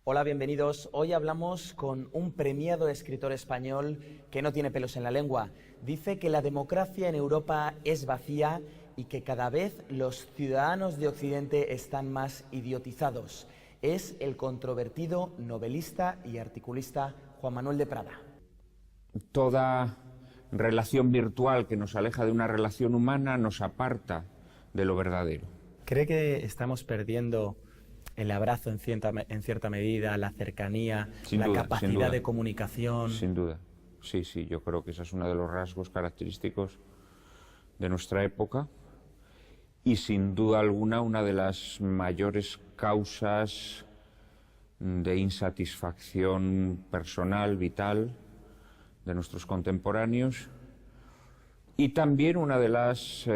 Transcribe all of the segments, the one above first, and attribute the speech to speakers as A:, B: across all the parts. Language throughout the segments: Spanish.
A: Hola, bienvenidos. Hoy hablamos con un premiado escritor español que no tiene pelos en la lengua. Dice que la democracia en Europa es vacía y que cada vez los ciudadanos de Occidente están más idiotizados. Es el controvertido novelista y articulista Juan Manuel de Prada.
B: Toda relación virtual que nos aleja de una relación humana nos aparta de lo verdadero.
A: ¿Cree que estamos perdiendo el abrazo en cierta medida, la cercanía,
B: Sin
A: la
B: duda,
A: capacidad de comunicación?
B: Sin duda. Sí, yo creo que ese es uno de los rasgos característicos de nuestra época y sin duda alguna una de las mayores causas de insatisfacción personal, vital, de nuestros contemporáneos y también una de las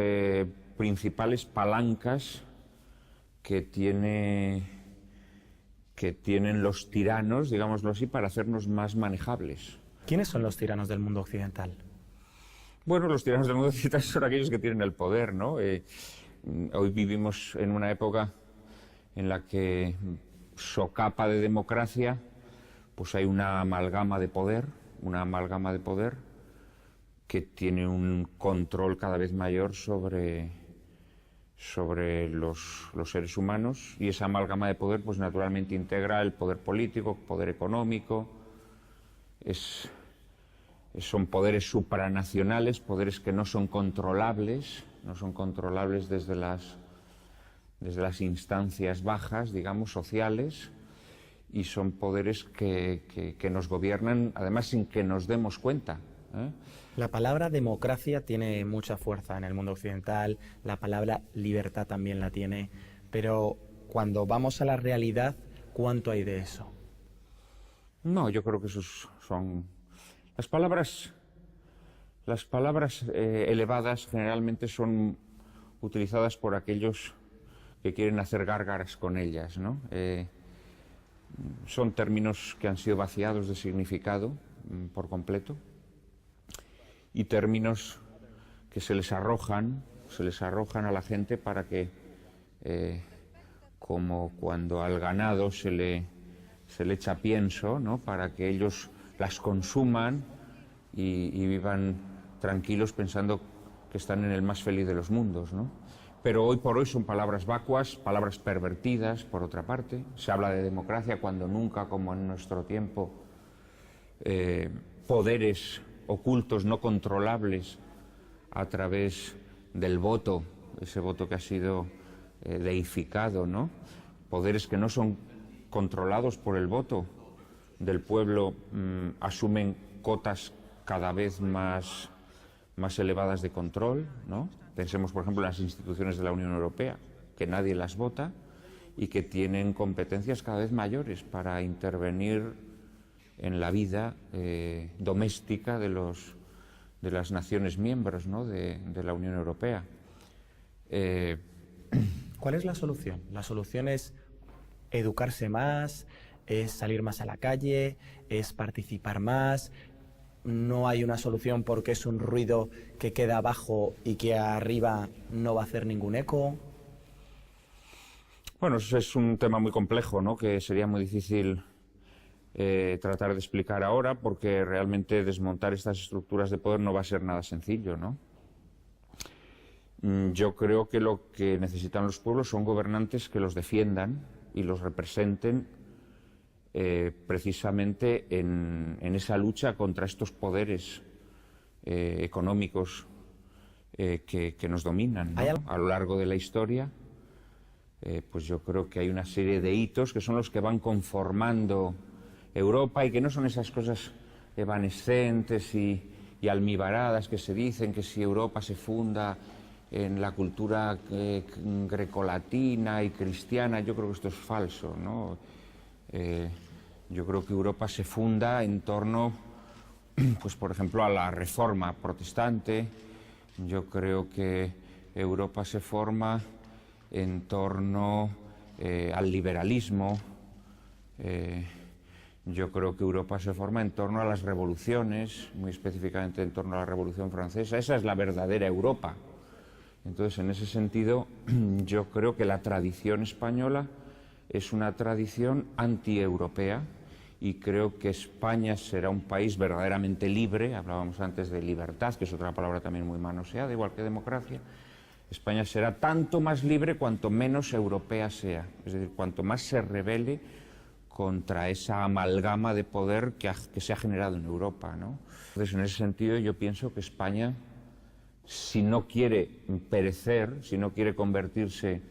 B: principales palancas que tienen los tiranos, digámoslo así, para hacernos más manejables.
A: ¿Quiénes son los tiranos del mundo occidental?
B: Bueno, los tiranos del mundo occidental son aquellos que tienen el poder, ¿no? Hoy vivimos en una época en la que socapa de democracia, pues hay una amalgama de poder que tiene un control cada vez mayor sobre los seres humanos, y esa amalgama de poder pues naturalmente integra el poder político, poder económico, son poderes supranacionales, poderes que no son controlables desde las instancias bajas, digamos, sociales, y son poderes que nos gobiernan además sin que nos demos cuenta.
A: La palabra democracia tiene mucha fuerza en el mundo occidental, la palabra libertad también la tiene, pero cuando vamos a la realidad, ¿cuánto hay de eso?
B: No, yo creo que esos son... Las palabras elevadas generalmente son utilizadas por aquellos que quieren hacer gárgaras con ellas, ¿no? Son términos que han sido vaciados de significado por completo, y términos que se les arrojan a la gente para que, como cuando al ganado se le echa pienso, ¿no?, para que ellos las consuman y vivan tranquilos pensando que están en el más feliz de los mundos, ¿no? Pero hoy por hoy son palabras vacuas, palabras pervertidas, por otra parte. Se habla de democracia cuando nunca, como en nuestro tiempo, poderes ocultos, no controlables, a través del voto, ese voto que ha sido deificado, ¿no? Poderes que no son controlados por el voto del pueblo, asumen cotas cada vez más elevadas de control, ¿no? Pensemos, por ejemplo, en las instituciones de la Unión Europea, que nadie las vota y que tienen competencias cada vez mayores para intervenir en la vida doméstica de las naciones miembros, ¿no?, de la Unión Europea.
A: ¿Cuál es la solución? ¿La solución es educarse más, es salir más a la calle, es participar más? ¿No hay una solución porque es un ruido que queda abajo y que arriba no va a hacer ningún eco?
B: Bueno, eso es un tema muy complejo, ¿no?, que sería muy difícil tratar de explicar ahora, porque realmente desmontar estas estructuras de poder no va a ser nada sencillo, ¿no? Yo creo que lo que necesitan los pueblos son gobernantes que los defiendan y los representen precisamente en esa lucha contra estos poderes económicos que nos dominan, ¿no? A lo largo de la historia, pues yo creo que hay una serie de hitos que son los que van conformando Europa, y que no son esas cosas evanescentes y almibaradas que se dicen, que si Europa se funda en la cultura grecolatina y cristiana. Yo creo que esto es falso, ¿no? Yo creo que Europa se funda en torno, pues por ejemplo, a la Reforma protestante. Yo creo que Europa se forma en torno al liberalismo. Yo creo que Europa se forma en torno a las revoluciones, muy específicamente en torno a la Revolución Francesa. Esa es la verdadera Europa. Entonces, en ese sentido, yo creo que la tradición española es una tradición antieuropea y creo que España será un país verdaderamente libre. Hablábamos antes de libertad, que es otra palabra también muy manoseada, igual que democracia. España será tanto más libre cuanto menos europea sea, es decir, cuanto más se rebele contra esa amalgama de poder que se ha generado en Europa, ¿no? Entonces, en ese sentido, yo pienso que España, si no quiere perecer, si no quiere convertirse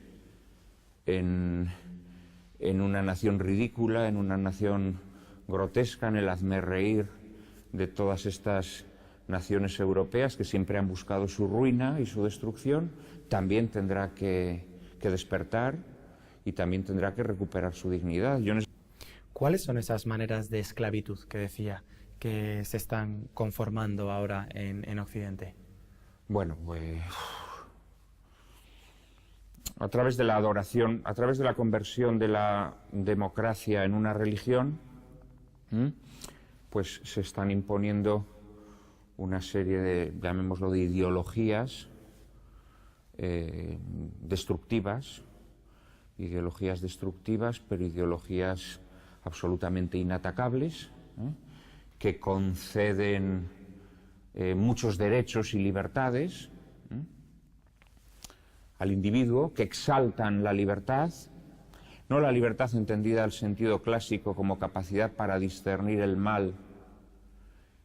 B: en una nación ridícula, en una nación grotesca, en el hazmerreír de todas estas naciones europeas que siempre han buscado su ruina y su destrucción, también tendrá que despertar y también tendrá que recuperar su dignidad.
A: ¿Cuáles son esas maneras de esclavitud que decía que se están conformando ahora en Occidente?
B: Bueno, pues a través de la adoración, a través de la conversión de la democracia en una religión, pues se están imponiendo una serie de, llamémoslo, de ideologías destructivas, pero ideologías absolutamente inatacables, que conceden muchos derechos y libertades al individuo, que exaltan la libertad, no la libertad entendida al sentido clásico como capacidad para discernir el mal,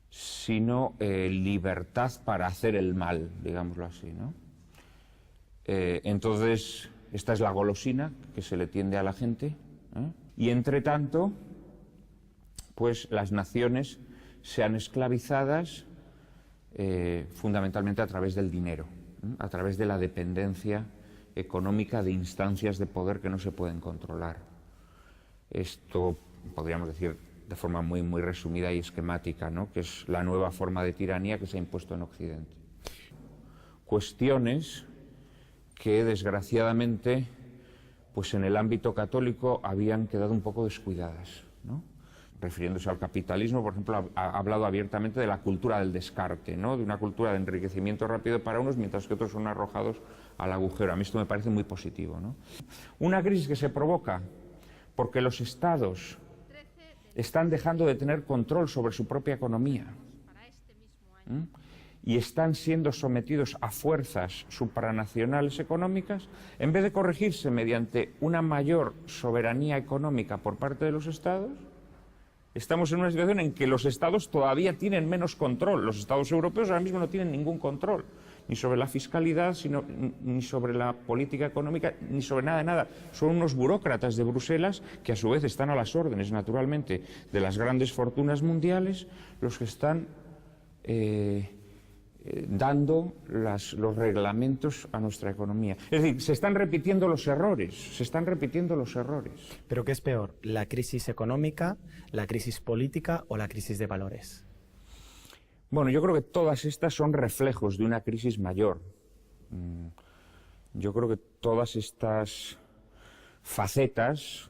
B: sino libertad para hacer el mal, digámoslo así, ¿no? Entonces, esta es la golosina que se le tiende a la gente, y entre tanto, pues las naciones sean esclavizadas fundamentalmente a través del dinero, a través de la dependencia económica de instancias de poder que no se pueden controlar. Esto podríamos decir de forma muy resumida y esquemática, ¿no?, que es la nueva forma de tiranía que se ha impuesto en Occidente. Cuestiones que desgraciadamente pues en el ámbito católico habían quedado un poco descuidadas, ¿no? Refiriéndose al capitalismo, por ejemplo, ha hablado abiertamente de la cultura del descarte, ¿no?, de una cultura de enriquecimiento rápido para unos, mientras que otros son arrojados al agujero. A mí esto me parece muy positivo, ¿no? Una crisis que se provoca porque los estados están dejando de tener control sobre su propia economía y están siendo sometidos a fuerzas supranacionales económicas, en vez de corregirse mediante una mayor soberanía económica por parte de los estados. Estamos en una situación en que los estados todavía tienen menos control. Los estados europeos ahora mismo no tienen ningún control, ni sobre la fiscalidad, ni sobre la política económica, ni sobre nada de nada. Son unos burócratas de Bruselas que a su vez están a las órdenes, naturalmente, de las grandes fortunas mundiales, los que están dando los reglamentos a nuestra economía. Es decir, se están repitiendo los errores, ¿Pero
A: qué es peor, la crisis económica, la crisis política o la crisis de valores?
B: Bueno, yo creo que todas estas son reflejos de una crisis mayor. Yo creo que todas estas facetas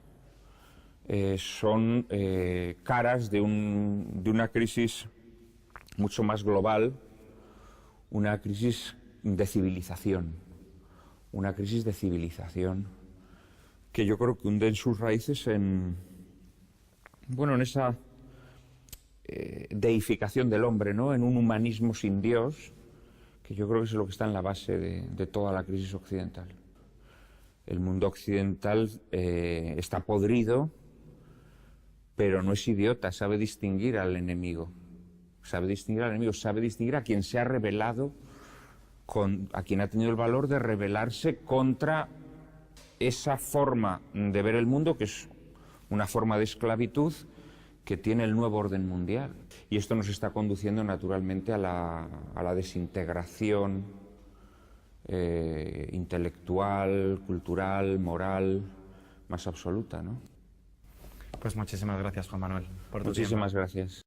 B: son caras de una crisis mucho más global, una crisis de civilización, que yo creo que hunde en sus raíces en esa deificación del hombre, ¿no?, en un humanismo sin Dios, que yo creo que es lo que está en la base de toda la crisis occidental. El mundo occidental está podrido, pero no es idiota, sabe distinguir al enemigo. Sabe distinguir a quien se ha rebelado, a quien ha tenido el valor de rebelarse contra esa forma de ver el mundo, que es una forma de esclavitud que tiene el nuevo orden mundial. Y esto nos está conduciendo naturalmente a la desintegración intelectual, cultural, moral, más absoluta, ¿no?
A: Pues muchísimas gracias, Juan Manuel, por tu tiempo.
B: Muchísimas gracias.